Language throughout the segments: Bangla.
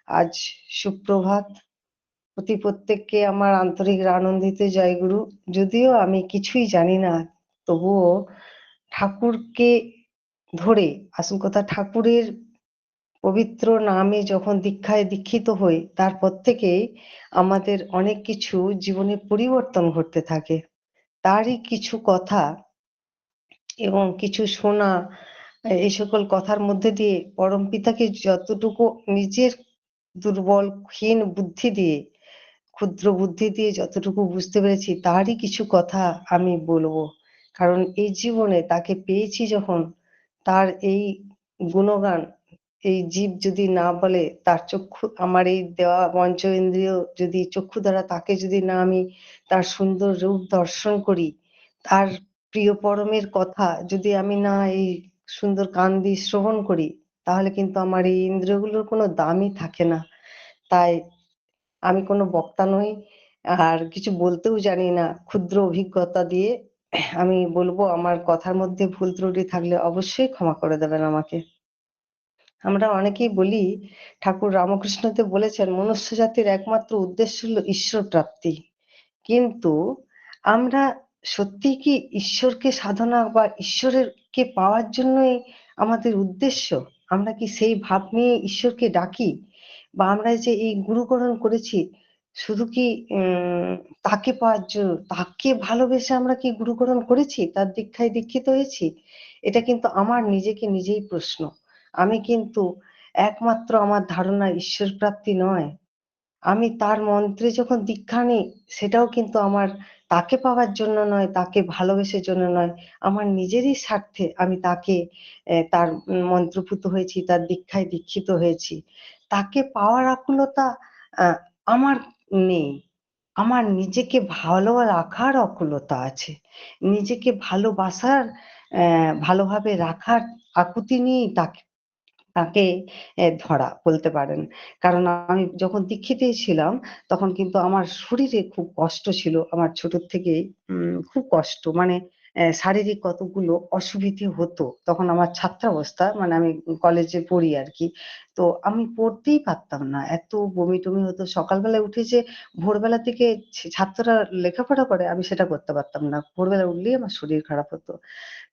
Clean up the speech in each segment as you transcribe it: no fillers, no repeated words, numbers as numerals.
আজ সুপ্রভাত। প্রত্যেককে আমার আন্তরিক আনন্দিত জয়গুরু। যদিও আমি কিছুই জানি না, তবুও ঠাকুরকে ধরে, আসল কথা ঠাকুরের পবিত্র নামে যখন দীক্ষায় দীক্ষিত হই, তারপর থেকেই আমাদের অনেক কিছু জীবনে পরিবর্তন ঘটতে থাকে। তারই কিছু কথা এবং কিছু শোনা, এই সকল কথার মধ্যে দিয়ে পরমপিতাকে যতটুকু নিজের দুর্বল ক্ষীণ বুদ্ধি দিয়ে, ক্ষুদ্র বুদ্ধি দিয়ে যতটুকু বুঝতে পেরেছি, তারই কিছু কথা আমি বলবো। কারণ এই জীবনে তাকে পেয়েছি যখন, তার এই গুণগান এই জীব যদি না বলে, তার চক্ষু, আমার এই দেওয়া পঞ্চ ইন্দ্রিয় যদি চক্ষু দ্বারা তাকে যদি না আমি তার সুন্দর রূপ দর্শন করি, তার প্রিয় পরমের কথা যদি আমি না এই সুন্দর কান দিয়ে শ্রবণ করি, তাহলে কিন্তু আমার এই ইন্দ্রিয়গুলোর কোনো দামই থাকে না। তাই আমি কোনো বক্তা নই, আর কিছু বলতেও জানি না। ক্ষুদ্র অভিজ্ঞতা দিয়ে আমি বলবো, আমার কথার মধ্যে ভুল ত্রুটি থাকলে অবশ্যই ক্ষমা করে দেবেন আমাকে। আমরা অনেকেই বলি, ঠাকুর রামকৃষ্ণদেব বলেছেন মনুষ্য জাতির একমাত্র উদ্দেশ্য হলো ঈশ্বর প্রাপ্তি। কিন্তু আমরা সত্যিই কি ঈশ্বরকে সাধনা বা ঈশ্বরেরকে পাওয়ার জন্যই আমাদের উদ্দেশ্য? আমরা কি সেই ভাব নিয়ে ঈশ্বরকে ডাকি? বা আমরা যে এই গুরুকরণ করেছি, শুধু কি তাকে পাওয়ার জন্য, তাকে ভালোবেসে আমরা কি গুরুকরণ করেছি? তার দীক্ষায় দীক্ষিত হয়েছি? এটা কিন্তু আমার নিজেকে নিজেই প্রশ্ন। আমি কিন্তু একমাত্র আমার ধারণা ঈশ্বর প্রাপ্তি নয়। আমি তার মন্ত্রে যখন দীক্ষা নিই, সেটাও কিন্তু আমার তাকে পাওয়ার জন্য নয়, তাকে ভালোবেসে জন্য নয়, আমার নিজেরই স্বার্থে আমি তাকে তার মন্ত্রপুত হয়েছি, তার দীক্ষায় দীক্ষিত হয়েছি। তাকে পাওয়ার আকুলতা আ আমার নেই। আমার নিজেকে ভালো রাখার আকুলতা আছে। নিজেকে ভালোবাসার, ভালোভাবে রাখার আকুতি নিয়েই তাকে তাকে ধরা বলতে পারেন। কারণ আমি যখন দীক্ষিতেই ছিলাম, তখন কিন্তু আমার শরীরে খুব কষ্ট ছিল। আমার ছোটর থেকেই খুব কষ্ট। মানে শারীরিক কতগুলো অসুবিধে হতো। তখন আমার ছাত্রাবস্থা, মানে আমি কলেজে পড়ি আরকি। তো আমি পড়তেই পারতাম না। এত বমি-টমি হতো। সকালবেলায় উঠে যে ভোরবেলা থেকে ছাত্ররা লেখাপড়া করে, আমি সেটা করতে পারতাম না। ভোরবেলা উঠলেই আমার শরীর খারাপ হতো।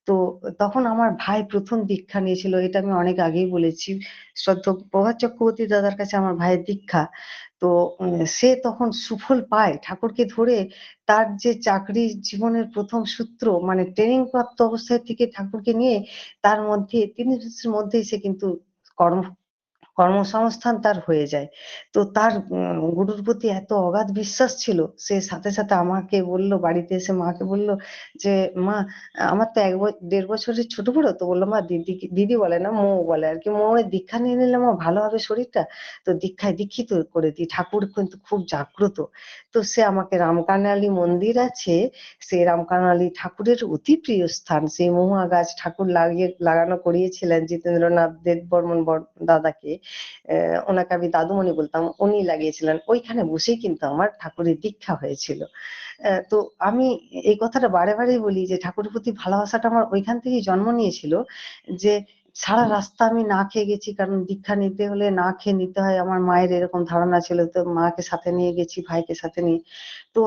তো তখন আমার ভাই ১ম দীক্ষা নিয়েছিল। এটা আমি অনেক আগেই বলেছি। শ্রদ্ধেয় প্রভাত চক্রবর্তী দাদার কাছে আমার ভাইয়ের দীক্ষা। তো সে তখন সুফল পায় ঠাকুরকে ধরে। তার যে চাকরির জীবনের ১ম সূত্র, মানে ট্রেনিং প্রাপ্ত অবস্থায় থেকে ঠাকুরকে নিয়ে, তার মধ্যে ৩ বছরের মধ্যেই সে কিন্তু কর্ম কর্মসংস্থান তার হয়ে যায়। তো তার গুরুর প্রতি এত অগাধ বিশ্বাস ছিল, সে সাথে, সাথে আমাকে বলল, বাড়িতে এসে মাকে বলল যে, "মা, আমার তো ১.৫ বছরের ছোট বড়।" তো বলল, "মা, দিদি বলে না, মৌ বলে আরকি। মৌয়ের দীক্ষা নিয়ে নিলে মা ভালো হবে শরীরটা। তো দীক্ষায় দীক্ষিত করে দিই। ঠাকুর কিন্তু খুব জাগ্রত।" তো সে আমাকে রামকানালি মন্দির আছে, সেই রামকানালি ঠাকুরের অতি প্রিয় স্থান। সেই মহুয়া গাছ ঠাকুর লাগানো করিয়েছিলেন জিতেন্দ্রনাথ দেববর্মন দাদাকে। ওনাকে আমি দাদুমণি বলতাম। উনি লাগিয়েছিলেন। ওইখানে বসেই কিন্তু আমার ঠাকুরের দীক্ষা হয়েছিল। তো আমি এই কথাটা বারে, বারেই বলি যে ঠাকুরের প্রতি ভালোবাসাটা আমার ওইখান থেকেই জন্ম নিয়েছিল। যে সারা রাস্তা আমি না খেয়ে গেছি। কারণ দীক্ষা নিতে হলে না খেয়ে নিতে হয়। আমার মায়ের এরকম ধারণা ছিল। তো মাকে সাথে নিয়ে গেছি, ভাইকে সাথে নিয়ে। তো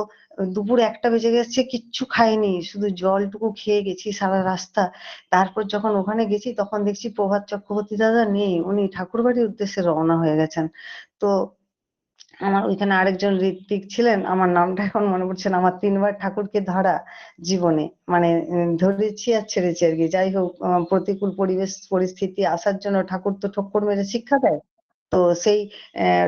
দুপুর ১টা বেজে গেছে, কিচ্ছু খাইনি। শুধু জলটুকু খেয়ে গেছি সারা রাস্তা। তারপর যখন ওখানে গেছি, তখন দেখছি প্রভাত চক্রবর্তী দাদা নেই। উনি ঠাকুরবাড়ির উদ্দেশ্যে রওনা হয়ে গেছেন। তো আমার ওইখানে আরেকজন ঋত্বিক ছিলেন। আমার নামটা এখন মনে পড়ছে না। আমার ৩ বার ঠাকুরকে ধরা জীবনে। মানে ধরেছি আর ছেড়েছি আরকি। যাই হোক, প্রতিকূল পরিবেশ পরিস্থিতি আসার জন্য ঠাকুর তো ঠোক্কর মেরে শিক্ষা দেয়। তো সেই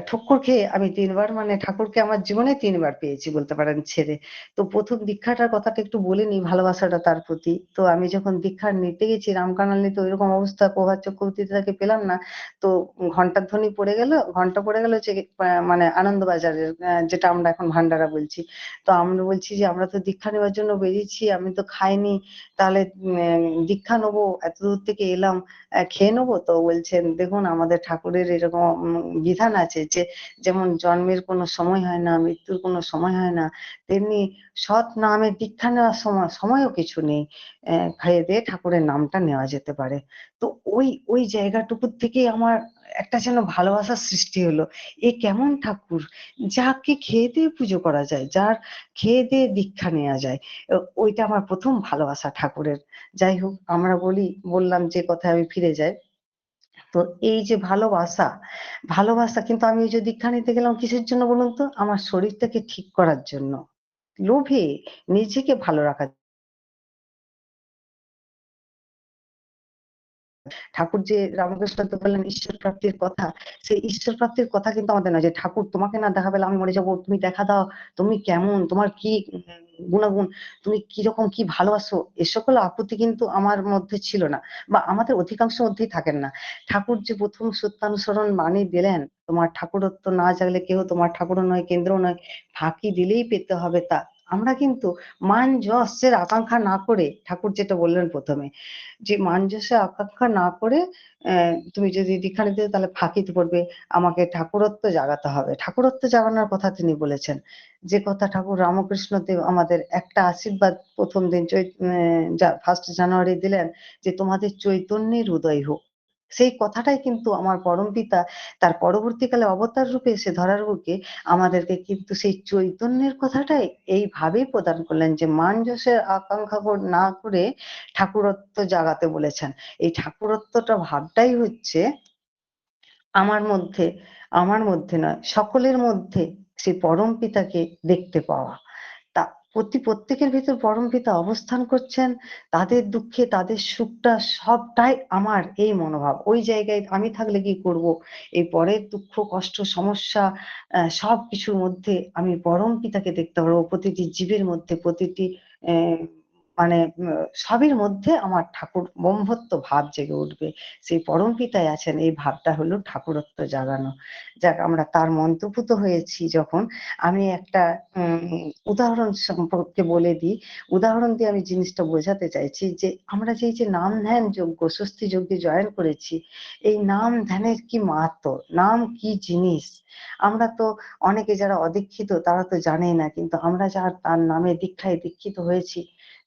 ঠোক্কর খেয়ে আমি ৩ বার, মানে ঠাকুরকে আমার জীবনে ৩ বার পেয়েছি বলতে পারেন ছেড়ে। তো ১ম দীক্ষাটার কথাটা একটু বলে নিই, ভালোবাসাটা তার প্রতি। তো আমি যখন দীক্ষা নিতে গেছি রামকানালিতে, ঐরকম অবস্থা, প্রভাত চক্রবর্তী দাদাকে পেলাম না। তো ঘন্টার ধ্বনি পড়ে গেল। ঘন্টা পড়ে গেল হচ্ছে মানে আনন্দবাজারের, যেটা আমরা এখন ভান্ডারা বলছি। তো আমরা বলছি যে, "আমরা তো দীক্ষা নেওয়ার জন্য বেরিয়েছি। আমি তো খাইনি। তাহলে দীক্ষা নেবো, এতদূর থেকে এলাম, খেয়ে নেবো?" তো বলছেন, "দেখুন, আমাদের ঠাকুরের এরকম বিধান আছে যে যেমন জন্মের কোনো সময় হয় না, মৃত্যুর কোনো সময় হয় না, তেমনি সৎ নামে দীক্ষা নেওয়ার সময়ও কিছু নেই। খাইয়ে দিয়ে ঠাকুরের নামটা নেওয়া যেতে পারে। তো ওই জায়গাটুকুর থেকেই আমার একটা যেন ভালোবাসার সৃষ্টি হলো। এ কেমন ঠাকুর? যাকে খেয়ে দিয়ে পুজো করা যায়, যার খেয়ে দিয়ে দীক্ষা নেয়া যায়। ওইটা আমার ১ম ভালোবাসা ঠাকুরের। যাই হোক আমরা বললাম যে কথায় আমি ফিরে যাই। তো এই যে ভালোবাসা কিন্তু আমি ওই যে দীক্ষা নিতে গেলাম কিসের জন্য বলুন তো? আমার শরীরটাকে ঠিক করার জন্য। লোভে নিজেকে ভালো রাখার ঠাকুর যে রামকৃষ্ণকে বললেন ঈশ্বর প্রাপ্তির কথা, সেই ঈশ্বর প্রাপ্তির কথা কিন্তু আমাদের নয় যে, "ঠাকুর তোমাকে না দেখা পেলে আমি মরে যাবো। তুমি দেখা দাও। তুমি কেমন? তোমার কি গুণাগুণ? তুমি কিরকম কি ভালোবাসো?" এ সকল আকুতি কিন্তু আমার মধ্যে ছিল না বা আমাদের অধিকাংশ মধ্যেই থাকেন না। ঠাকুর যে ১ম সত্যানুসরণ বাণী দিলেন, "তোমার ঠাকুরত্ব না জাগলে কেহ তোমার ঠাকুরও নয়, কেন্দ্রও নয়। ফাঁকি দিলেই পেতে হবে তা।" আমরা কিন্তু মান যশের আকাঙ্ক্ষা না করে ঠাকুর যেটা বললেন ১ম এ যে মান-যশের আকাঙ্ক্ষা না করে তুমি যদি দীক্ষা নিতে তাহলে ফাঁকিতে পড়বে। আমাকে ঠাকুরত্ব জাগাতে হবে। ঠাকুরত্ব জাগানোর কথা তিনি বলেছেন। যে কথা ঠাকুর রামকৃষ্ণ দেব আমাদের একটা আশীর্বাদ ১ম দিন চৈ অ্যা জা 1st জানুয়ারি দিলেন যে, "তোমাদের চৈতন্যের উদয় হোক।" সেই কথাটাই কিন্তু আমার পরমপিতা তার পরবর্তীকালে অবতার রূপে এসে ধরার বুকে আমাদেরকে কিন্তু সেই চৈতন্যের কথাটাই এইভাবেই প্রদান করলেন যে, মান-যশের আকাঙ্ক্ষা না করে ঠাকুরত্ব জাগাতে বলেছেন। এই ঠাকুরত্বটা ভাবটাই হচ্ছে আমার মধ্যে, আমার মধ্যে নয়, সকলের মধ্যে সেই পরম পিতাকে দেখতে পাওয়া। তা প্রত্যেকের ভেতর পরমপিতা অবস্থান করছেন। তাদের দুঃখে, তাদের সুখটা সবটাই আমার এই মনোভাব। ওই জায়গায় আমি থাকলে কি করব? এই পরের দুঃখ, কষ্ট, সমস্যা সবকিছুর মধ্যে আমি পরমপিতাকে দেখতে পারবো। প্রতিটি জীবের মধ্যে, প্রতিটি অ্যা মানে সবের মধ্যে আমার ঠাকুর ব্রহ্মত্ব ভাব জেগে উঠবে। সেই পরমপিতাই আছেন এই ভাবটা হলো ঠাকুরত্ব জাগানো। যাক আমরা তার মন্ত্রপুত হয়েছি যখন আমি একটা উদাহরণ সম্পর্কে বলে দিই। উদাহরণ দিয়ে আমি জিনিসটা বোঝাতে চাইছি যে, আমরা যে এই যে নাম ধ্যান যজ্ঞ, স্বস্তি যজ্ঞে জয়েন করেছি, এই নাম ধ্যানের কি মাহাত্ম, নাম কি জিনিস? আমরা তো অনেকে যারা অদীক্ষিত তারা তো জানেই না। কিন্তু আমরা যারা তার নামে দীক্ষায় দীক্ষিত হয়েছি,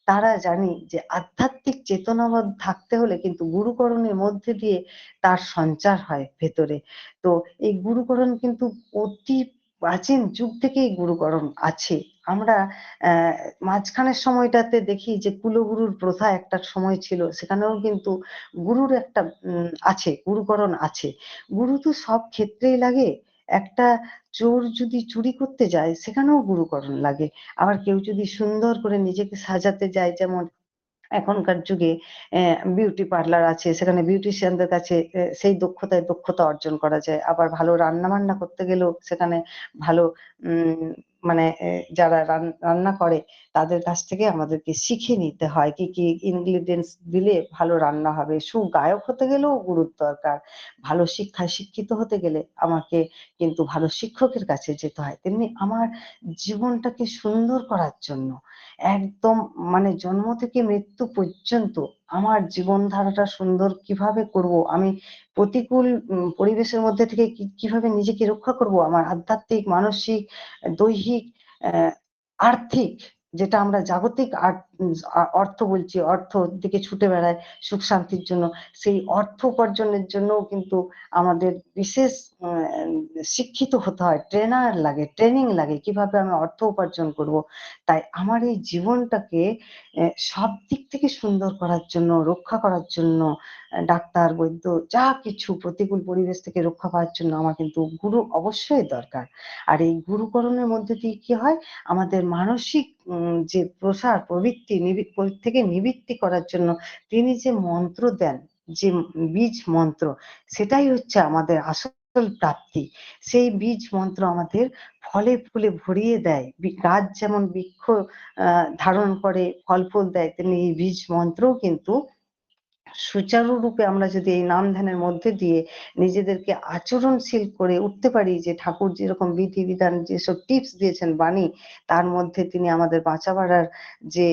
তারা জানি যে আধ্যাত্মিক চেতনাবোধ থাকতে হলে কিন্তু গুরুকরণের মধ্যে দিয়ে তার সঞ্চার হয় ভেতরে। তো এই গুরুকরণ কিন্তু অতি প্রাচীন যুগ থেকেই গুরুকরণ আছে। আমরা অ্যা মাঝখানের সময়টাতে দেখি যে কুলগুরুর প্রথা একটা সময় ছিল। সেখানেও কিন্তু গুরুর একটা আছে, গুরুকরণ আছে। গুরু তো সব ক্ষেত্রেই লাগে। একটা চোর যদি চুরি করতে যায় সেখানেও গুরুকরণ লাগে। আবার কেউ যদি সুন্দর করে নিজেকে সাজাতে যায় যেমন এখনকার যুগে বিউটি পার্লার আছে। সেখানে বিউটিশিয়ানদের কাছে সেই দক্ষতায় দক্ষতা অর্জন করা যায়। আবার ভালো রান্না-বান্না করতে গেলেও সেখানে ভালো উম মানে যারা রান্না করে তাদের কাছ থেকে আমাদেরকে শিখে নিতে হয়। কি ingredients দিলে ভালো রান্না হবে। সুগায়ক হতে গেলেও গুরুর দরকার। ভালো শিক্ষায় শিক্ষিত হতে গেলে আমাকে কিন্তু ভালো শিক্ষকের কাছে যেতে হয়। তেমনি আমার জীবনটাকে সুন্দর করার জন্য একদম মানে জন্ম থেকে মৃত্যু পর্যন্ত আমার জীবনধারাটা সুন্দর কিভাবে করব? আমি প্রতিকূল পরিবেশের মধ্যে থেকে কিভাবে নিজেকে রক্ষা করব? আমার আধ্যাত্মিক, মানসিক, দৈহিক, অ্যা আর্থিক যেটা আমরা জাগতিক অর্থ বলছি, অর্থর দিকে ছুটে বেড়াই সুখ শান্তির জন্য। সেই অর্থ উপার্জনের জন্যও কিন্তু আমাদের বিশেষ শিক্ষিত হতে হয়। ট্রেনার লাগে, ট্রেনিং লাগে কিভাবে আমি অর্থ উপার্জন করব। তাই আমার এই জীবনটাকে সব দিক থেকে সুন্দর করার জন্য, রক্ষা করার জন্য ডাক্তার, বৈদ্য যা কিছু প্রতিকূল পরিবেশ থেকে রক্ষা পাওয়ার জন্য আমার কিন্তু গুরু অবশ্যই দরকার। আর এই গুরুকরণের মধ্যে দিয়ে কি হয়? আমাদের মানসিক যে প্রসার, প্রবৃত্তি থেকে নিবৃত্তি করার জন্য তিনি যে মন্ত্র দেন, যে বীজ মন্ত্র সেটাই হচ্ছে আমাদের আসল প্রাপ্তি। সেই বীজ মন্ত্র আমাদের ফলে ফুলে ভরিয়ে দেয়। গাছ যেমন বৃক্ষ আ ধারণ করে ফল-ফুল দেয়, তেমনি এই বীজ মন্ত্রও কিন্তু সুচারুরূপে আমরা যদি এই নাম ধ্যানের মধ্যে দিয়ে নিজেদেরকে আচরণশীল করে উঠতে পারি যে ঠাকুর যেরকম বিধি-বিধান যেসব টিপস দিয়েছেন বাণী, তার মধ্যে তিনি আমাদের বাঁচা বাড়ার যে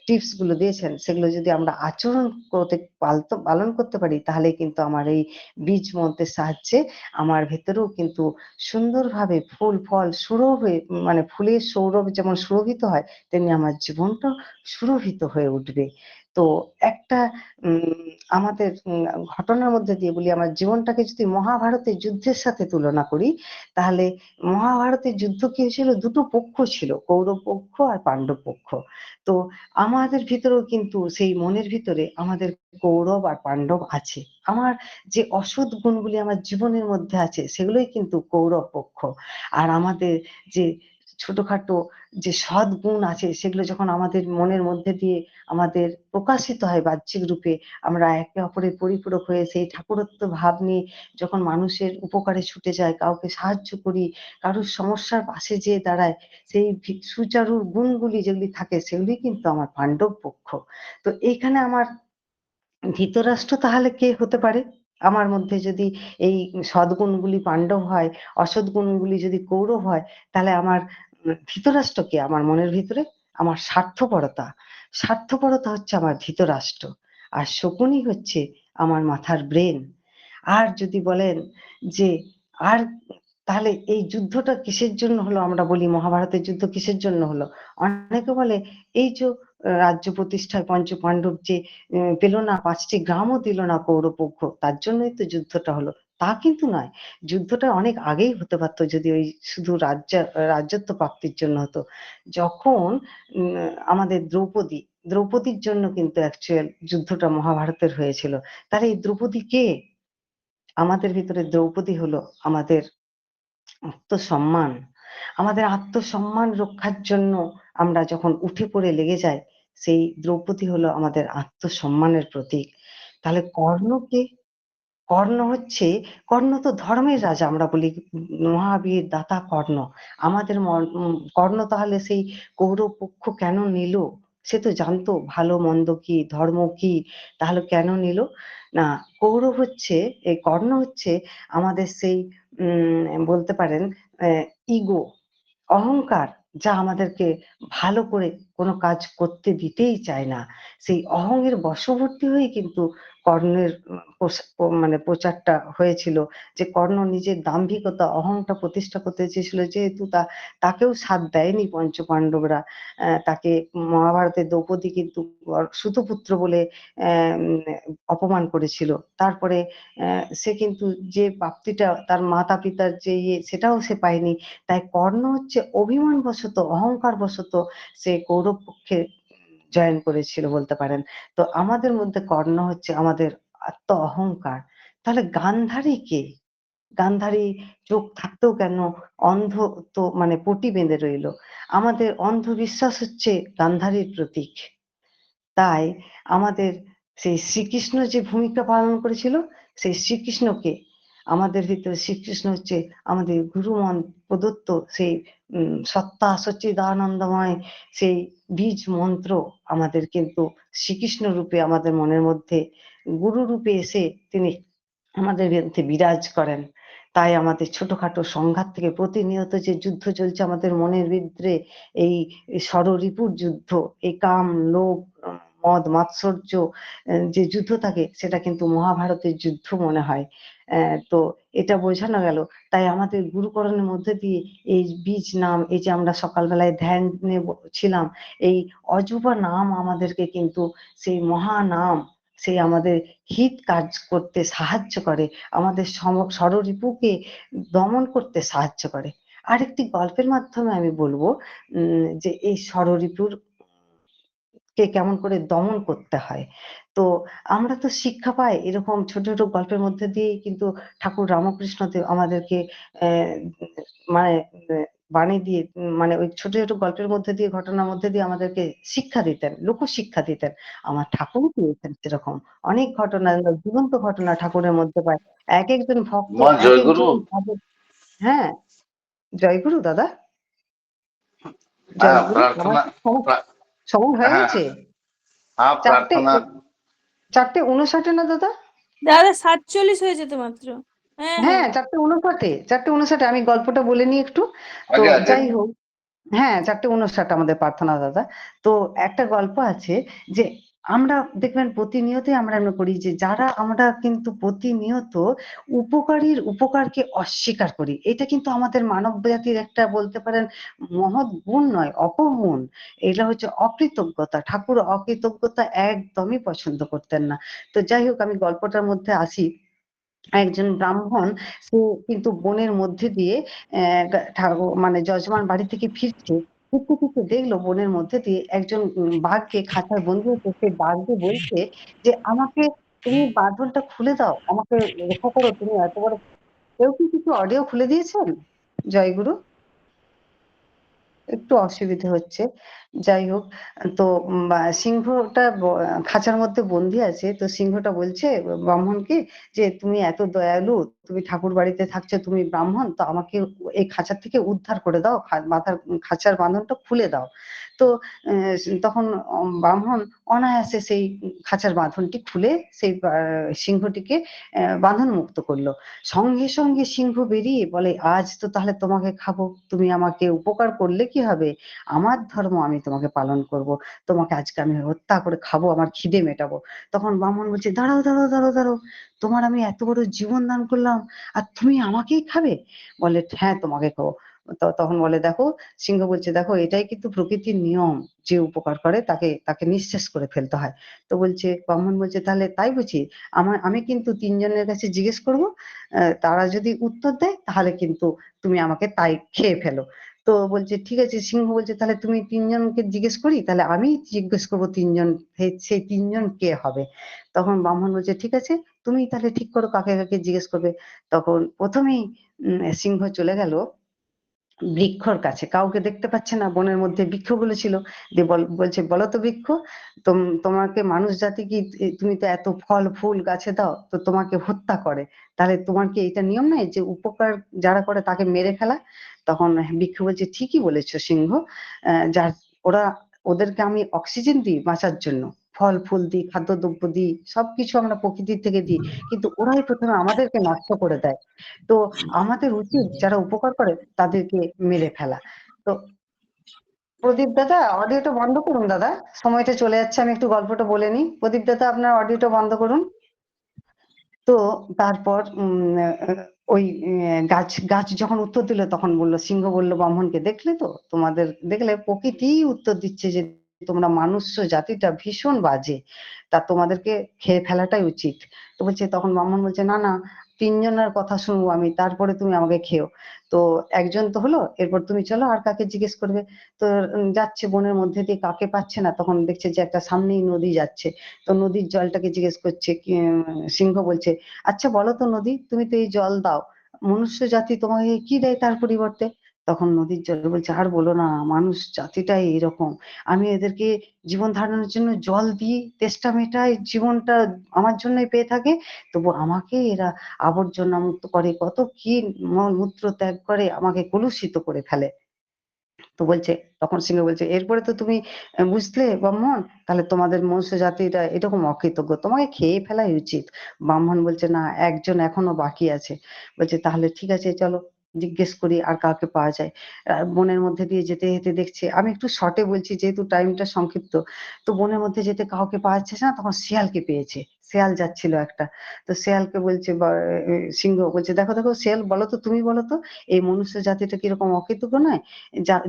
টিপস গুলো দিয়েছেন সেগুলো যদি আমরা আচরণ করতে পালন করতে পারি তাহলে কিন্তু আমার এই বীজ মন্ত্রের সাহায্যে আমার ভেতরেও কিন্তু সুন্দরভাবে ফুল ফল সুরভে মানে ফুলের সৌরভ যেমন সুরভিত হয় তেমনি আমার জীবনটাও সুরভিত হয়ে উঠবে। তো একটা আমাদের ঘটনার মধ্যে দিয়ে বলি আমার জীবনটাকে যদি মহাভারতের যুদ্ধের সাথে তুলনা করি তাহলে মহাভারতের যুদ্ধ কি হয়েছিল, দুটো পক্ষ ছিল, কৌরব পক্ষ আর পাণ্ডব পক্ষ। তো আমাদের ভিতরেও কিন্তু সেই মনের ভিতরে আমাদের কৌরব আর পাণ্ডব আছে। আমার যে অসৎ গুণগুলি আমার জীবনের মধ্যে আছে সেগুলোই কিন্তু কৌরব পক্ষ। আর আমাদের যে ছোটখাটো যে সৎ গুণ আছে সেগুলো যখন আমাদের মনের মধ্যে দিয়ে আমাদের প্রকাশিত হয় বাহ্যিক রূপে, আমরা একে অপরের পরিপূরক হয়ে সেই ঠাকুরত্ব ভাব নিয়ে যখন মানুষের উপকারে ছুটে যায়, কাউকে সাহায্য করি, কারোর সমস্যার পাশে যেয়ে দাঁড়ায়, সেই সুচারুর গুণগুলি যেগুলি থাকে সেগুলি কিন্তু আমার পাণ্ডব পক্ষ। তো এইখানে আমার ধৃতরাষ্ট্র তাহলে কে হতে পারে? আমার মধ্যে যদি এই সদ্গুণগুলি পাণ্ডব হয়, অসৎ গুণগুলি যদি কৌরব হয়, তাহলে আমার ধৃতরাষ্ট্র কে আমার মনের ভিতরে? আমার স্বার্থপরতা। স্বার্থপরতা হচ্ছে আমার ধৃতরাষ্ট্র। আর শকুনি হচ্ছে আমার মাথার ব্রেন। আর যদি বলেন যে আর তাহলে এই যুদ্ধটা কিসের জন্য হলো, আমরা বলি মহাভারতের যুদ্ধ কিসের জন্য হলো? অনেকে বলে এই যে রাজ্য প্রতিষ্ঠায় পঞ্চপাণ্ডব যে পেল না, 5টি গ্রামও দিল না কৌরবপক্ষ, তার জন্যই তো যুদ্ধটা হলো। তা কিন্তু নয়। যুদ্ধটা অনেক আগেই হতে পারত যদি ওই শুধু রাজ্যত্ব প্রাপ্তির জন্য হতো। যখন উম আমাদের দ্রৌপদীর জন্য কিন্তু অ্যাকচুয়াল যুদ্ধটা মহাভারতের হয়েছিল। তাহলে এই দ্রৌপদী কে? আমাদের ভিতরে দ্রৌপদী হলো আমাদের আত্মসম্মান। আমাদের আত্মসম্মান রক্ষার জন্য আমরা যখন উঠে পড়ে লেগে যাই, সেই দ্রৌপদী হলো আমাদের আত্মসম্মানের প্রতীক। তাহলে কর্ণ কে? কর্ণ হচ্ছে, কর্ণ তো ধর্মের রাজা, আমরা বলি মহাবীর দাতা কর্ণ। আমাদের কর্ণ তাহলে সেই কৌরব পক্ষ কেন নিল? সে তো জানতো ভালো মন্দ কি, ধর্ম কি, তাহলে কেন নিল? না, কৌরব হচ্ছে, এই কর্ণ হচ্ছে আমাদের সেই বলতে পারেন ইগো, অহংকার, যা আমাদেরকে ভালো করে কোনো কাজ করতে দিতেই চায় না। সেই অহংয়ের বশবর্তী হয়েই কিন্তু কর্ণের মানে প্রচারটা হয়েছিল, যে কর্ণ নিজের দাম্ভিকতা অহংটা প্রতিষ্ঠা করতে চেয়েছিল, যেহেতু তাকেও সাথ দেয়নি পঞ্চপাণ্ডবরা। তাকে মহাভারতের দ্রৌপদী কিন্তু সুতপুত্র বলে অপমান করেছিল। তারপরে সে কিন্তু যে প্রাপ্তিটা তার মাতা পিতার যে সেটাও সে পায়নি। তাই কর্ণ হচ্ছে অভিমান বশত, অহংকার বশত সে কৌরব পক্ষে জয়েন করেছিল বলতে পারেন। তো আমাদের মধ্যে কর্ণ হচ্ছে আমাদের আত্ম অহংকার। তাহলে গান্ধারী কে? গান্ধারী চোখ থাকতেও কেন অন্ধ, তো মানে পটি বেঁধে রইল? আমাদের অন্ধবিশ্বাস হচ্ছে গান্ধারীর প্রতীক। তাই আমাদের সেই শ্রীকৃষ্ণ যে ভূমিকা পালন করেছিল, সেই শ্রীকৃষ্ণকে, আমাদের ভিতরে শ্রীকৃষ্ণ হচ্ছে আমাদের গুরুমন প্রদত্ত সেই সত্তা সচ্চিদানন্দময় সেই বীজ মন্ত্র, আমাদের কিন্তু শ্রীকৃষ্ণ রূপে আমাদের মনের মধ্যে গুরু রূপে এসে তিনি আমাদের মধ্যে বিরাজ করেন। তাই আমাদের ছোটখাটো সংঘাত থেকে প্রতিনিয়ত যে যুদ্ধ চলছে আমাদের মনের ভিতরে, এই ষড়রিপুর যুদ্ধ, এই কাম লোভ মদ মাৎসর্য যে যুদ্ধ থাকে, সেটা কিন্তু মহাভারতের যুদ্ধ মনে হয়। তো এটা বোঝানো গেল। তাই আমাদের গুরুকরণের মধ্যে দিয়ে এই বীজ নাম, এই যে আমরা সকালবেলায় ধ্যানে ছিলাম, এই অজুবা নাম আমাদেরকে কিন্তু সেই মহানাম, সেই আমাদের হিত কাজ করতে সাহায্য করে, আমাদের ষড়রিপুকে দমন করতে সাহায্য করে। আরেকটি গল্পের মাধ্যমে আমি বলবো যে এই ষড়রিপুর কে কেমন করে দমন করতে হয়। তো আমরা তো শিক্ষা পাই এরকম ছোট, ছোট গল্পের মধ্যে দিয়েই কিন্তু ঠাকুর রামকৃষ্ণদেব আমাদেরকে মানে বাণী দিয়ে মানে ওই ছোট, ছোট গল্পের মধ্যে দিয়ে, ঘটনার মধ্যে দিয়ে আমাদেরকে শিক্ষা দিতেন, লোকশিক্ষা দিতেন। আমার ঠাকুরও পেয়েছেন সেরকম। অনেক ঘটনা, জীবন্ত ঘটনা ঠাকুরের মধ্যে পাই। একেকজন ভক্ত মা জয়গুরু। একেকজন তাদের। হ্যাঁ, জয়গুরু দাদা, হ্যাঁ, জয়গুরু। আমার প্রার্থনা। প্রা- সময় হয়ে হ্যাঁ, গেছে? হ্যাঁ, ৪টে প্রার্থনা। ৪:৫৯ না দাদা? দাদা 47 হয়ে যেত মাত্র। হ্যাঁ, হ্যাঁ, হ্যাঁ। ৪:৫৯। ৪:৫৯। আমি গল্পটা বলে নিই একটু। তো আগে আগে যাই হোক, হ্যাঁ, ৪:৫৯ আমাদের প্রার্থনা দাদা। তো একটা গল্প আছে যে আমরা দেখবেন প্রতিনিয়তই আমরা এমন করি যে যারা আমরা কিন্তু প্রতিনিয়ত উপকারীর উপকারকে অস্বীকার করি। এটা কিন্তু আমাদের মানব জাতির একটা বলতে পারেন মহৎ গুণ নয়, অপগুণ। এটা হচ্ছে অকৃতজ্ঞতা। ঠাকুর অকৃতজ্ঞতা একদমই পছন্দ করতেন না। তো যাই হোক আমি গল্পটার মধ্যে আসি। একজন ব্রাহ্মণ সে কিন্তু বনের মধ্যে দিয়ে মানে যজমান বাড়ি থেকে ফিরছে। ফিরতে দেখলো বনের মধ্যে দিয়ে একজন বাঘকে খাঁচায় বন্দি হয়েছে। সে বাঘকে বলছে যে, "আমাকে তুমি বাঁধনটা খুলে দাও। আমাকে রক্ষা করো। তুমি এত বড়।" কেউ কি কিছু অডিও খুলে দিয়েছেন? জয়গুরু? একটু অসুবিধে হচ্ছে। যাই হোক, তো সিংহটা খাঁচার মধ্যে বন্দি আছে। তো সিংহটা বলছে ব্রাহ্মণকে যে, "তুমি এত দয়ালু, তুমি ঠাকুর বাড়িতে থাকছো, তুমি ব্রাহ্মণ, তো আমাকে এই খাঁচার থেকে উদ্ধার করে দাও। খাঁচার বাঁধনটা খুলে দাও।" তো তখন ব্রাহ্মণ অনায়াসে সেই খাঁচার বাঁধনটি খুলে সেই সিংহটিকে বাঁধনমুক্ত করল। সঙ্গে সিংহ বেরিয়ে বলে, "আজ তো তাহলে তোমাকে খাবো। তুমি আমাকে উপকার করলে কি হবে? আমার ধর্ম আমি তোমাকে পালন করব। তোমাকে আজকে আমি হত্যা করে খাবো, আমার খিদে মেটাবো।" তখন ব্রাহ্মণ বলছে, "দাঁড়াও। তোমার আমি এত বড় জীবন দান করলাম, আর তুমি আমাকেই খাবে?" বলে, "হ্যাঁ, তোমাকে খাবো।" তখন বলে, "দেখো", সিংহ বলছে, "দেখো এটাই কিন্তু প্রকৃতির নিয়ম। যে উপকার করে তাকে নিঃশেষ করে ফেলতে হয়।" তো বলছে ব্রাহ্মণ বলছে, "তাহলে তাই বুঝি? আমি কিন্তু ৩ জনের কাছে জিজ্ঞেস করব। তারা যদি উত্তর দেয় তাহলে কিন্তু তুমি আমাকে তাই খেয়ে ফেলো।" তো বলছে, "ঠিক আছে।" সিংহ বলছে, "তাহলে তুমি ৩ জনকে জিজ্ঞেস করি? তাহলে আমিই জিজ্ঞেস করব ৩ জন। সেই ৩ জন কে হবে?" তখন ব্রাহ্মণ বলছে, "ঠিক আছে, তুমিই তাহলে ঠিক করো কাকে জিজ্ঞেস করবে।" তখন ১ম এই সিংহ চলে গেল বৃক্ষর কাছে। কাউকে দেখতে পাচ্ছে না। বনের মধ্যে বৃক্ষগুলো ছিল। দিয়ে বলছে, "বলো তো বৃক্ষ, তোমাকে মানুষ জাতি কি তুমি তো এত ফল ফুল গাছে দাও, তো তোমাকে হত্যা করে। তাহলে তোমার কি এটা নিয়ম নাই যে উপকার যারা করে তাকে মেরে ফেলা?" তখন বৃক্ষ বলছে, "ঠিকই বলেছ সিংহ। যার ওরা ওদেরকে আমি অক্সিজেন দিই বাঁচার জন্য। ফল ফুল দিই, খাদ্যদ্রব্য দিই, সবকিছু আমরা প্রকৃতির থেকে দিই। কিন্তু ওরাই ১ম এ আমাদেরকে নষ্ট করে দেয়। তো আমাদের উচিত যারা উপকার করে তাদেরকে মেরে ফেলা।" তো প্রদীপ দাদা অডিওটা বন্ধ করুন দাদা। সময়টা চলে যাচ্ছে। আমি একটু গল্পটা বলে নিই। প্রদীপ দাদা আপনার অডিওটা বন্ধ করুন। তো তারপর ওই গাছ যখন উত্তর দিল তখন বলল, সিংহ বলল ব্রাহ্মণকে, "দেখলে তো? দেখলে প্রকৃতিই উত্তর দিচ্ছে যে তোমরা মানুষ্য জাতিটা ভীষণ বাজে। তা তোমাদেরকে খেয়ে ফেলাটাই উচিত।" তো বলছে তখন ব্রাহ্মণ বলছে, "না, ৩ জনের কথা শুনবো আমি, তারপরে তুমি আমাকে খেও।" তো একজন তো হলো, এরপর তুমি চলো আর কাকে জিজ্ঞেস করবে। তো যাচ্ছে বনের মধ্যে দিয়ে কাকে পাচ্ছে না, তখন দেখছে যে একটা সামনেই নদী যাচ্ছে। তো নদীর জলটাকে জিজ্ঞেস করছে সিংহ বলছে, "আচ্ছা বলো তো নদী, তুমি তো এই জল দাও। মনুষ্য জাতি তোমাকে কি দেয় তার পরিবর্তে?" তখন নদীর জল বলছে, "আর বলো না, মানুষ জাতিটাই এরকম। আমি এদেরকে জীবন ধারণের জন্য জল দিই, তেষ্টা মেটাই, জীবনটা আমার জন্যই পেয়ে থাকে। তবু আমাকে এরা আবর্জনা মুক্ত করে, কত কি মলমূত্র ত্যাগ করে আমাকে কলুষিত করে ফেলে।" তো বলছে তখন সিংহ বলছে, "এরপরে তো তুমি বুঝলে ব্রাহ্মণ, তাহলে তোমাদের মনুষ্য জাতিটা এরকম অকৃতজ্ঞ। তোমাকে খেয়ে ফেলাই উচিত।" ব্রাহ্মণ বলছে, "না, একজন এখনো বাকি আছে।" বলছে, "তাহলে ঠিক আছে চলো জিজ্ঞেস করি আর কাউকে পাওয়া যায়।" বনের মধ্যে দিয়ে যেতে দেখছে, আমি একটু শর্টে বলছি যেহেতু টাইমটা সংক্ষিপ্ত। তো বনের মধ্যে যেতে কাউকে পাওয়া যাচ্ছে না, তখন শিয়ালকে পেয়েছে। শিয়াল যাচ্ছিল একটা। তো শিয়ালকে বলছে সিংহ বলছে, "দেখো শিয়াল বলো তো, তুমি বলো তো, এই মনুষ্য জাতিটা কিরকম অকৃতজ্ঞ নয়?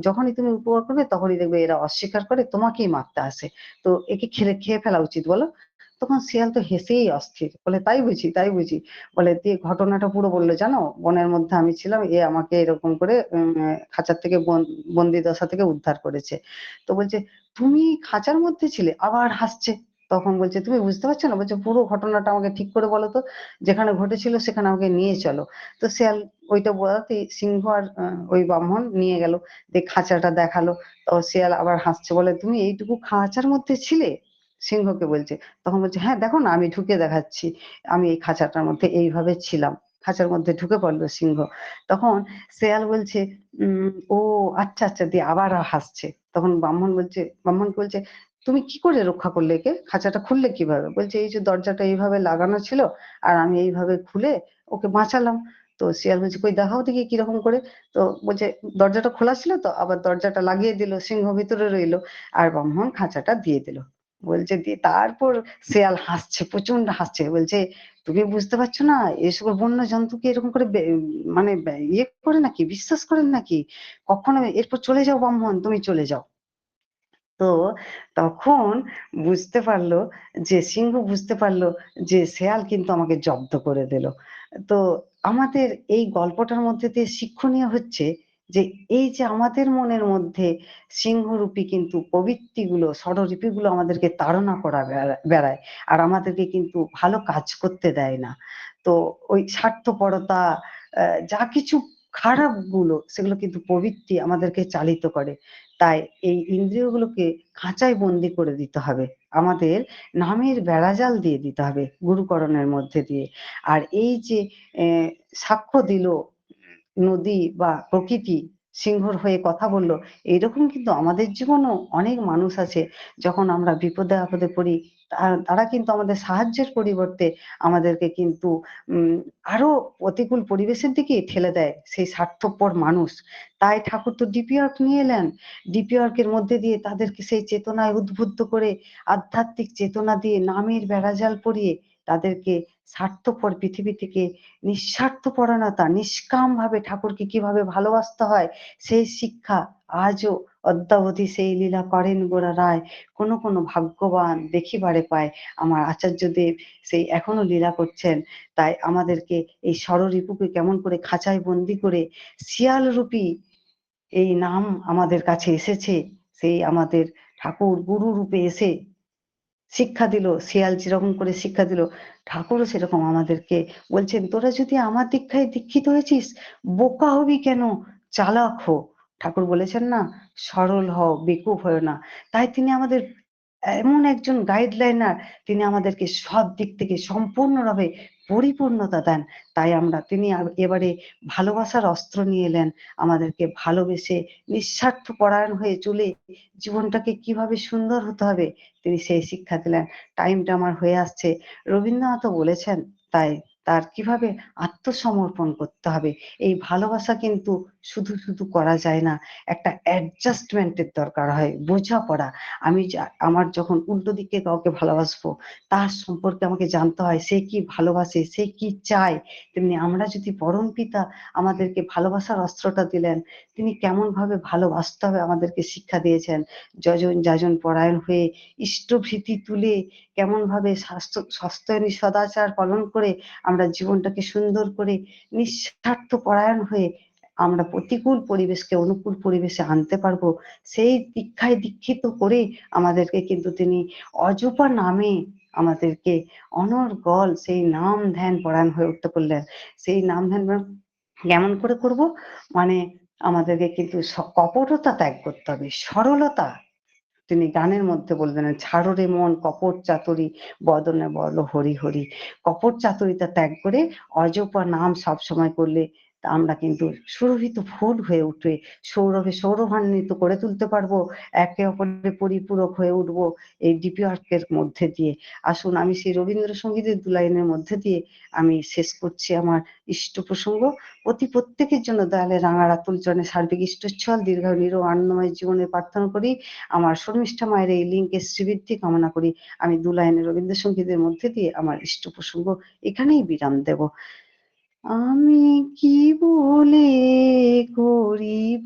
যখনই তুমি উপকার করবে তখনই দেখবে এরা অস্বীকার করে তোমাকেই মারতে আসে। তো একে খেয়ে ফেলা উচিত বলো?" তখন শিয়াল তো হেসেই অস্থির। বলে, তাই বুঝি।" বলে দিয়ে ঘটনাটা পুরো বলল, "জানো বনের মধ্যে আমি ছিলাম। এ আমাকে এরকম করে খাঁচার থেকে বন্দি দশা থেকে উদ্ধার করেছে।" তো বলছে, "তুমি খাঁচার মধ্যে ছিলে?" আবার হাসছে। তখন বলছে, "তুমি বুঝতে পারছো না?" বলছে, "পুরো ঘটনাটা আমাকে ঠিক করে বলো তো। যেখানে ঘটেছিল সেখানে আমাকে নিয়ে চলো।" তো শিয়াল ওইটা বলাতেই সিংহ আর ওই ব্রাহ্মণ নিয়ে গেল। দিয়ে খাঁচাটা দেখালো। তো শিয়াল আবার হাসছে, বলে, "তুমি এইটুকু খাঁচার মধ্যে ছিলে?" সিংহকে বলছে। তখন বলছে, "হ্যাঁ, দেখো না আমি ঢুকে দেখাচ্ছি। আমি এই খাঁচাটার মধ্যে এইভাবে ছিলাম।" খাঁচার মধ্যে ঢুকে পড়ল সিংহ। তখন শেয়াল বলছে, "ও আচ্ছা" দিয়ে আবার হাসছে। তখন ব্রাহ্মণকে বলছে, "তুমি কি করে রক্ষা করলে একে? খাঁচাটা খুললে কিভাবে?" বলছে, "এই যে দরজাটা এইভাবে লাগানো ছিল আর আমি এইভাবে খুলে ওকে বাঁচালাম।" তো শিয়াল বলছে, কই দেখাও দেখি কিরকম করে। তো বলছে দরজাটা খোলা ছিল তো, আবার দরজাটা লাগিয়ে দিল, সিংহ ভিতরে রইলো আর ব্রাহ্মণ খাঁচাটা দিয়ে দিল। বলছে দিয়ে তারপর শিয়াল হাসছে, প্রচন্ড হাসছে, বলছে তুমি বুঝতে পারছো না, এসব বন্য জন্তুকে এরকম করে মানে ইয়ে করে নাকি, বিশ্বাস করেন নাকি, কখনো এরপর চলে যাও ব্রাহ্মণ, তুমি চলে যাও। তো তখন বুঝতে পারলো যে সিংহ বুঝতে পারলো যে শেয়াল কিন্তু আমাকে জব্দ করে দিল। তো আমাদের এই গল্পটার মধ্যে দিয়ে শিক্ষণীয় হচ্ছে যে এই যে আমাদের মনের মধ্যে সিংহরূপী কিন্তু প্রবৃত্তিগুলো, ষড়রিপুগুলো আমাদেরকে তাড়না করা বেড়ায় আর আমাদেরকে কিন্তু ভালো কাজ করতে দেয় না। তো ওই স্বার্থপরতা, যা কিছু খারাপ গুলো সেগুলো কিন্তু প্রবৃত্তি আমাদেরকে চালিত করে। তাই এই ইন্দ্রিয়গুলোকে খাঁচায় বন্দি করে দিতে হবে। আমাদের নামের বেড়াজাল দিয়ে দিতে হবে গুরুকরণের মধ্যে দিয়ে। আর এই যে সাক্ষ্য দিল নদী বা প্রকৃতি, সিংহর হয়ে কথা বলল, এইরকম কিন্তু আমাদের জীবনেও অনেক মানুষ আছে, যখন আমরা বিপদে আপদে পড়ি তারা কিন্তু আমাদের সাহায্যের পরিবর্তে আমাদেরকে কিন্তু আরো প্রতিকূল পরিবেশের দিকে ঠেলে দেয় সেই স্বার্থপর মানুষ। তাই ঠাকুর তো ডিপি ওয়ার্ক নিয়ে এলেন, ডিপি ওয়ার্কের মধ্যে দিয়ে তাদেরকে সেই চেতনায় উদ্বুদ্ধ করে, আধ্যাত্মিক চেতনা দিয়ে নামের বেড়াজাল পরিয়ে তাদেরকে স্বার্থপর পৃথিবী থেকে নিঃস্বার্থপরতা, নিষ্কামভাবে ঠাকুরকে কিভাবে ভালোবাসতে হয় সেই শিক্ষা আজও অদ্যাবধি সেই লীলা করেন গোরা রায়। কোনো কোনো ভাগ্যবান দেখিবারে পায়। আমার আচার্যদেব সেই এখনো লীলা করছেন। তাই আমাদেরকে এই ষড়রিপুকে কেমন করে খাঁচায় বন্দি করে শিয়াল রূপী এই নাম আমাদের কাছে এসেছে, সেই আমাদের ঠাকুর গুরু রূপে এসে শিক্ষা দিল, শিয়াল যেরকম করে শিক্ষা দিল, ঠাকুরও সেরকম আমাদেরকে বলছেন, তোরা যদি আমার দীক্ষায় দীক্ষিত হয়েছিস, বোকা হবি কেন, চালাক হো। ঠাকুর বলেছেন না, সরল হও, বেকুব হও না। তাই তিনি আমাদের এমন একজন গাইডলাইনার, তিনি আমাদেরকে সব দিক থেকে সম্পূর্ণভাবে পরিপূর্ণতা দেন। তাই আমরা তিনি এবারে ভালোবাসার অস্ত্র নিয়ে এলেন, আমাদেরকে ভালোবেসে নিঃস্বার্থ পরায়ণ হয়ে চলে জীবনটাকে কিভাবে সুন্দর হতে হবে তিনি সেই শিক্ষা দিলেন। টাইমটা আমার হয়ে আসছে। রবীন্দ্রনাথও বলেছেন তাই, তার কিভাবে আত্মসমর্পণ করতে হবে। এই ভালোবাসা কিন্তু শুধু শুধু করা যায় না, একটা অ্যাডজাস্টমেন্টের দরকার হয়, বোঝাপড়া। আমি আমার যখন উল্টো দিকে কাউকে ভালোবাসবো, তার সম্পর্কে আমাকে জানতে হয় সে কি ভালোবাসে, সে কি চায়। তেমনি আমরা যদি পরম পিতা আমাদেরকে ভালোবাসার অস্ত্রটা দিলেন, তিনি কেমন ভাবে ভালোবাসতে হবে আমাদেরকে শিক্ষা দিয়েছেন। যজন যাজন পরায়ণ হয়ে ইষ্টভীতি তুলে কেমন ভাবে সস্তায়নী সদাচার পালন করে আমরা জীবনটাকে সুন্দর করে নিঃস্বার্থ পরায়ণ হয়ে আমরা প্রতিকূল পরিবেশকে অনুকূল পরিবেশে আনতে পারবো, সেই দীক্ষায় দীক্ষিত করে আমাদেরকে কিন্তু তিনি অজপা নামে আমাদেরকে অনর্গল সেই নাম ধ্যান পরায়ণ হয়ে উঠতে করলেন। সেই নাম ধ্যান কেমন করে করব, মানে আমাদেরকে কিন্তু কপটতা ত্যাগ করতে হবে, সরলতা। তিনি গানের মধ্যে বললেন, ছাড়ো রে মন কপট চাতুরী, বদনে বলো হরি হরি। কপট চাতুরিতা ত্যাগ করে অজপা নাম সবসময় করলে আমরা কিন্তু সুরভিত ফুল হয়ে উঠে সৌরভে সৌরভান্বিত করে তুলতে পারবো, একে অপরের পরিপূরক হয়ে উঠবো এই ডিপি ওয়ার্কের মধ্যে দিয়ে। আসুন আমি সেই রবীন্দ্রসঙ্গীতের দু লাইনের মধ্যে দিয়ে আমি শেষ করছি আমার ইষ্ট প্রসঙ্গ। প্রত্যেকের জন্য দয়ালে রাঙা রাতুল চরণে সার্বিক ইষ্টচ্ছল দীর্ঘায়ু নিরো আনন্দময় জীবনে প্রার্থনা করি। আমার শর্মিষ্ঠা মায়ের এই লিঙ্কের শ্রীবৃদ্ধি কামনা করি। আমি দু লাইনের রবীন্দ্রসঙ্গীতের মধ্যে দিয়ে আমার ইষ্ট প্রসঙ্গ এখানেই বিরাম দেব। আমি কি বলে করিব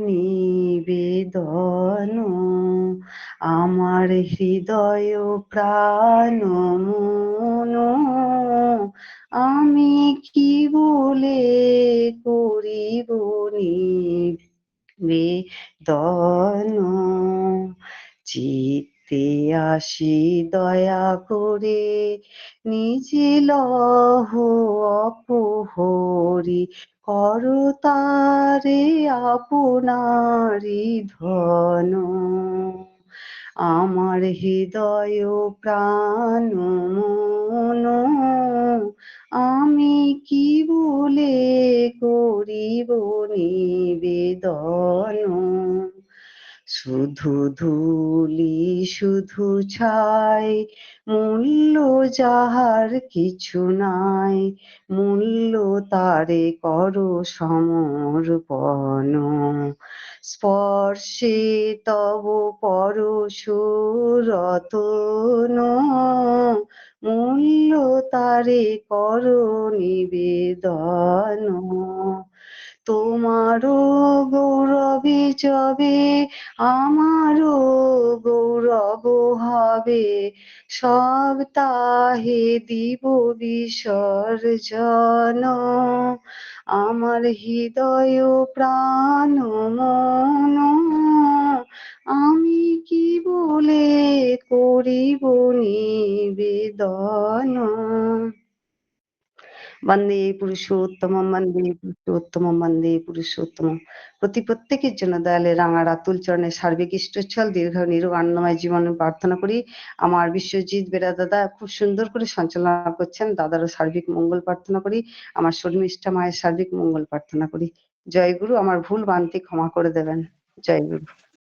নিবেদন, আমার হৃদয় প্রাণ মন, আমি কি বলে করিব নিবেদন, চিত্তে আসি দয়া করে নিজে লহ অপহরি, করতারে আপনারি ধন, আমার হৃদয় প্রাণ মন, আমি কি বলে করিব নিবেদন। শুধু ধূলি শুধু ছাই, মূল্য যাহার কিছু নাই, মূল্য তারে করো সমর্পণ। স্পর্শে তব পরশুরতন, মূল্য তারে করো নিবেদন। তোমারও গৌরবে যবে আমারও গৌরব হবে, সব তাহে দিব বিসর্জন। আমার হৃদয় প্রাণ মন আমি কি বলে করিব নিবেদন। বন্দে পুরুষোত্তমম, বন্দে পুরুষোত্তমম, বন্দে পুরুষোত্তমম। প্রত্যেকের জন্য দয়ালের রাঙার আতুল চরণের সার্বিক ইষ্টচ্ছল দীর্ঘ নিরোগ আনন্দময় জীবন প্রার্থনা করি। আমার বিশ্বজিৎ বেরা দাদা খুব সুন্দর করে সঞ্চালনা করছেন, দাদারও সার্বিক মঙ্গল প্রার্থনা করি। আমার শর্মিষ্ঠা মায়ের সার্বিক মঙ্গল প্রার্থনা করি। জয় গুরু। আমার ভুল ভ্রান্তি ক্ষমা করে দেবেন। জয় গুরু।